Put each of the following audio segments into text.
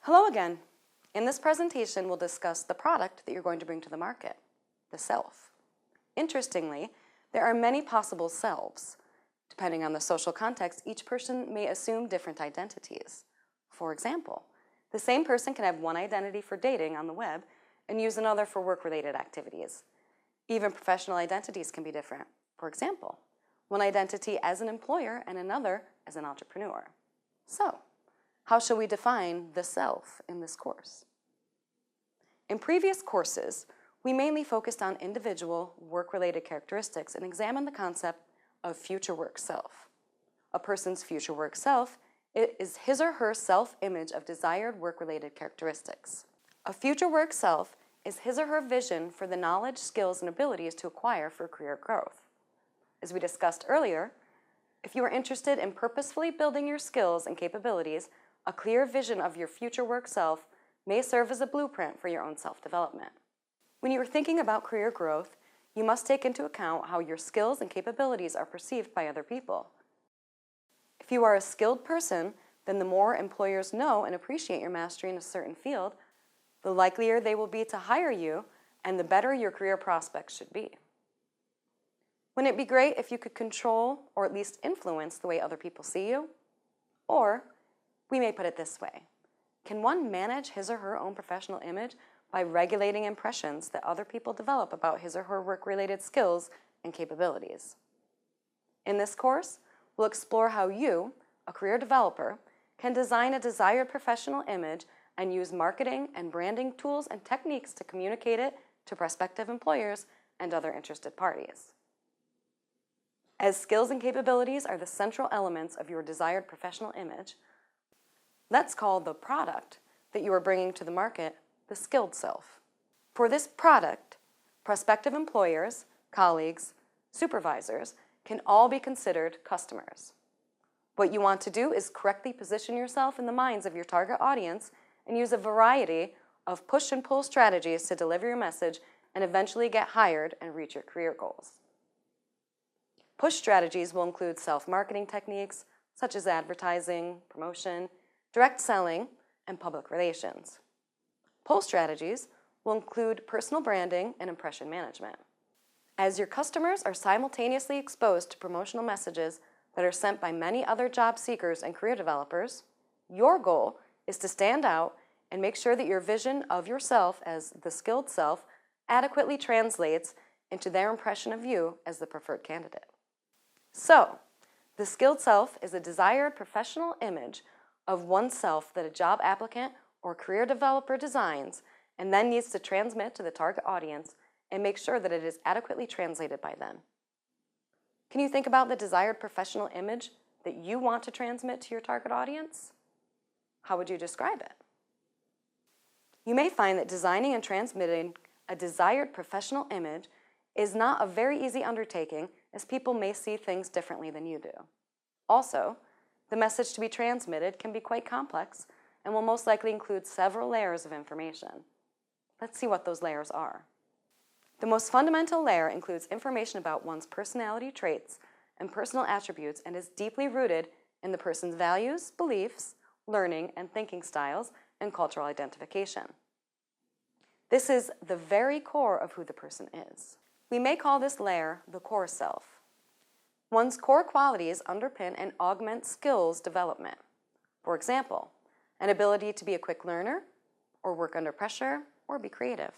Hello again. In this presentation, we'll discuss the product that you're going to bring to the market, the self. Interestingly, there are many possible selves. Depending on the social context, each person may assume different identities. For example, the same person can have one identity for dating on the web and use another for work-related activities. Even professional identities can be different. For example, one identity as an employer and another as an entrepreneur. So, how shall we define the self in this course? In previous courses, we mainly focused on individual work-related characteristics and examined the concept of future work self. A person's future work self is his or her self-image of desired work-related characteristics. A future work self is his or her vision for the knowledge, skills, and abilities to acquire for career growth. As we discussed earlier, if you are interested in purposefully building your skills and capabilities, a clear vision of your future work self may serve as a blueprint for your own self-development. When you are thinking about career growth, you must take into account how your skills and capabilities are perceived by other people. If you are a skilled person, then the more employers know and appreciate your mastery in a certain field, the likelier they will be to hire you and the better your career prospects should be. Wouldn't it be great if you could control or at least influence the way other people see you? Or, we may put it this way, can one manage his or her own professional image by regulating impressions that other people develop about his or her work-related skills and capabilities? In this course, we'll explore how you, a career developer, can design a desired professional image and use marketing and branding tools and techniques to communicate it to prospective employers and other interested parties. As skills and capabilities are the central elements of your desired professional image, let's call the product that you are bringing to the market the skilled self. For this product, prospective employers, colleagues, supervisors can all be considered customers. What you want to do is correctly position yourself in the minds of your target audience and use a variety of push and pull strategies to deliver your message and eventually get hired and reach your career goals. Push strategies will include self-marketing techniques such as advertising, promotion, direct selling, and public relations. Pull strategies will include personal branding and impression management. As your customers are simultaneously exposed to promotional messages that are sent by many other job seekers and career developers, your goal is to stand out and make sure that your vision of yourself as the skilled self adequately translates into their impression of you as the preferred candidate. So, the skilled self is a desired professional image of oneself that a job applicant or career developer designs and then needs to transmit to the target audience and make sure that it is adequately translated by them. Can you think about the desired professional image that you want to transmit to your target audience? How would you describe it? You may find that designing and transmitting a desired professional image is not a very easy undertaking, as people may see things differently than you do. Also, the message to be transmitted can be quite complex and will most likely include several layers of information. Let's see what those layers are. The most fundamental layer includes information about one's personality traits and personal attributes and is deeply rooted in the person's values, beliefs, learning and thinking styles, and cultural identification. This is the very core of who the person is. We may call this layer the core self. One's core qualities underpin and augment skills development. For example, an ability to be a quick learner, or work under pressure, or be creative.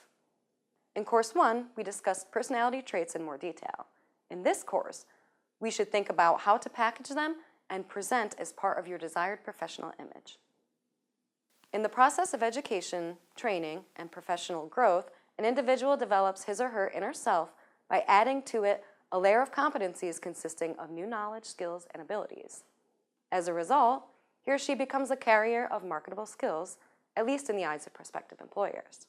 In Course 1, we discussed personality traits in more detail. In this course, we should think about how to package them and present as part of your desired professional image. In the process of education, training, and professional growth, an individual develops his or her inner self by adding to it a layer of competencies consisting of new knowledge, skills, and abilities. As a result, he or she becomes a carrier of marketable skills, at least in the eyes of prospective employers.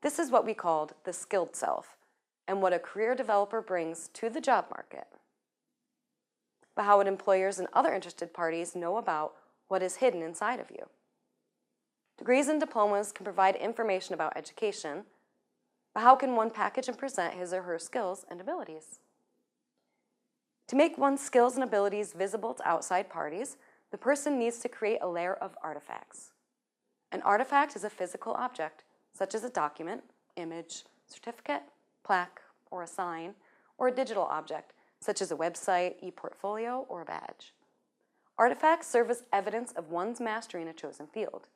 This is what we called the skilled self, and what a career developer brings to the job market. But how would employers and other interested parties know about what is hidden inside of you? Degrees and diplomas can provide information about education, but how can one package and present his or her skills and abilities? To make one's skills and abilities visible to outside parties, the person needs to create a layer of artifacts. An artifact is a physical object, such as a document, image, certificate, plaque, or a sign, or a digital object, such as a website, e-portfolio, or a badge. Artifacts serve as evidence of one's mastery in a chosen field.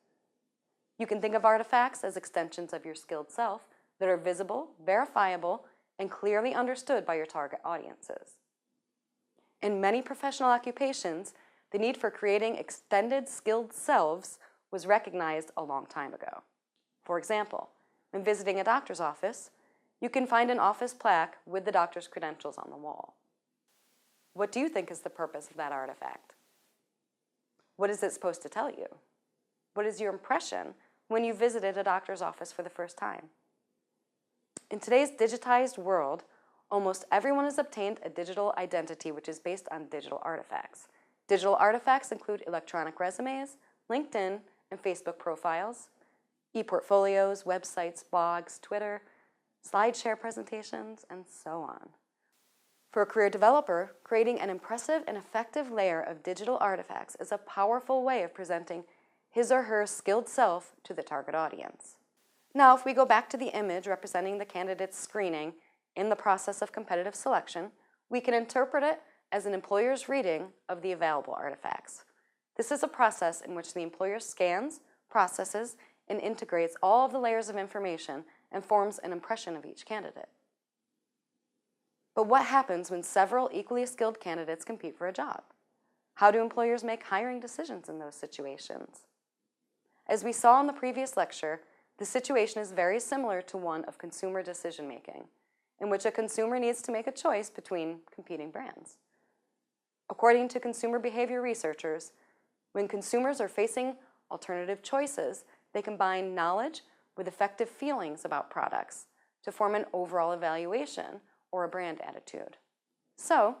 You can think of artifacts as extensions of your skilled self that are visible, verifiable, and clearly understood by your target audiences. In many professional occupations, the need for creating extended skilled selves was recognized a long time ago. For example, when visiting a doctor's office, you can find an office plaque with the doctor's credentials on the wall. What do you think is the purpose of that artifact? What is it supposed to tell you? What is your impression when you visited a doctor's office for the first time? In today's digitized world, almost everyone has obtained a digital identity which is based on digital artifacts. Digital artifacts include electronic resumes, LinkedIn and Facebook profiles, e-portfolios, websites, blogs, Twitter, SlideShare presentations, and so on. For a career developer, creating an impressive and effective layer of digital artifacts is a powerful way of presenting his or her skilled self to the target audience. Now, if we go back to the image representing the candidate's screening in the process of competitive selection, we can interpret it as an employer's reading of the available artifacts. This is a process in which the employer scans, processes, and integrates all of the layers of information and forms an impression of each candidate. But what happens when several equally skilled candidates compete for a job? How do employers make hiring decisions in those situations? As we saw in the previous lecture, the situation is very similar to one of consumer decision-making, in which a consumer needs to make a choice between competing brands. According to consumer behavior researchers, when consumers are facing alternative choices, they combine knowledge with effective feelings about products to form an overall evaluation or a brand attitude. So,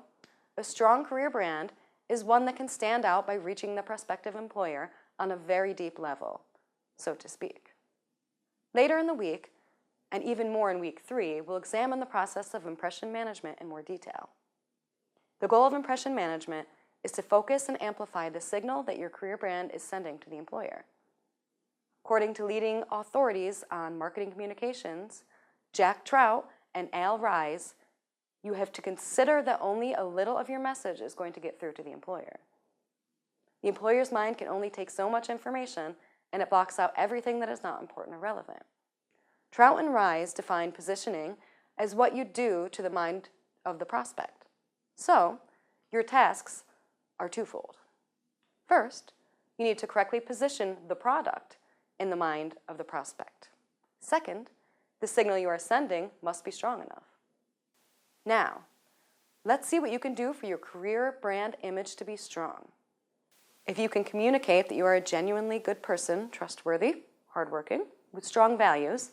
a strong career brand is one that can stand out by reaching the prospective employer on a very deep level, so to speak. Later in the week, and even more in week 3, we'll examine the process of impression management in more detail. The goal of impression management is to focus and amplify the signal that your career brand is sending to the employer. According to leading authorities on marketing communications, Jack Trout and Al Rise, you have to consider that only a little of your message is going to get through to the employer. The employer's mind can only take so much information, and it blocks out everything that is not important or relevant. Trout and Rise define positioning as what you do to the mind of the prospect. So, your tasks are twofold. First, you need to correctly position the product in the mind of the prospect. Second, the signal you are sending must be strong enough. Now, let's see what you can do for your career brand image to be strong. If you can communicate that you are a genuinely good person, trustworthy, hardworking, with strong values,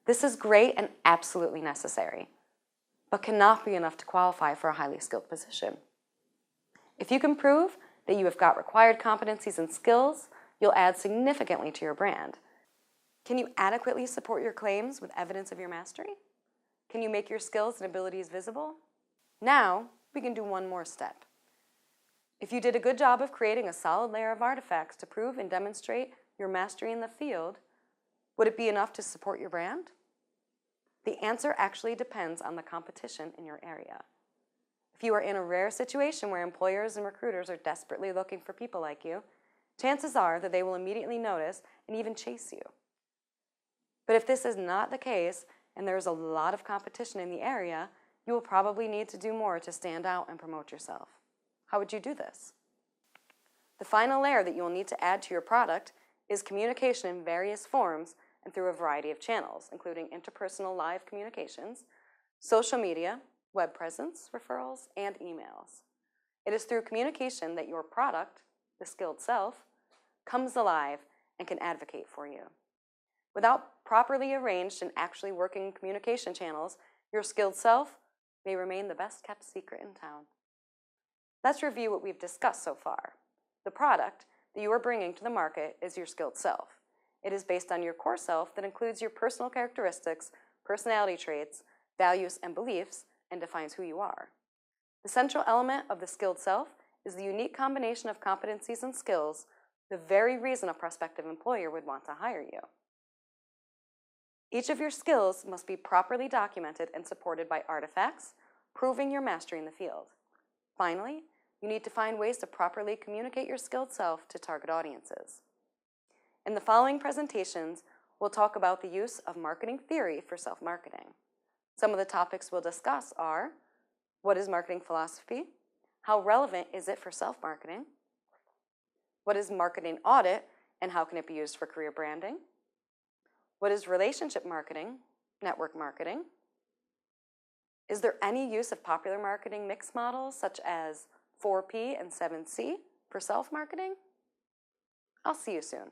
this is great and absolutely necessary, but cannot be enough to qualify for a highly skilled position. If you can prove that you have got required competencies and skills, you'll add significantly to your brand. Can you adequately support your claims with evidence of your mastery? Can you make your skills and abilities visible? Now, we can do one more step. If you did a good job of creating a solid layer of artifacts to prove and demonstrate your mastery in the field, would it be enough to support your brand? The answer actually depends on the competition in your area. If you are in a rare situation where employers and recruiters are desperately looking for people like you, chances are that they will immediately notice and even chase you. But if this is not the case, and there is a lot of competition in the area, you will probably need to do more to stand out and promote yourself. How would you do this? The final layer that you will need to add to your product is communication in various forms and through a variety of channels, including interpersonal live communications, social media, web presence, referrals, and emails. It is through communication that your product, the skilled self, comes alive and can advocate for you. Without properly arranged and actually working communication channels, your skilled self may remain the best kept secret in town. Let's review what we've discussed so far. The product that you are bringing to the market is your skilled self. It is based on your core self that includes your personal characteristics, personality traits, values, and beliefs, and defines who you are. The central element of the skilled self is the unique combination of competencies and skills the very reason a prospective employer would want to hire you. Each of your skills must be properly documented and supported by artifacts, proving your mastery in the field. Finally, you need to find ways to properly communicate your skilled self to target audiences. In the following presentations, we'll talk about the use of marketing theory for self-marketing. Some of the topics we'll discuss are: what is marketing philosophy? How relevant is it for self-marketing? What is marketing audit and how can it be used for career branding? What is relationship marketing, network marketing? Is there any use of popular marketing mix models such as 4P and 7C for self-marketing? I'll see you soon.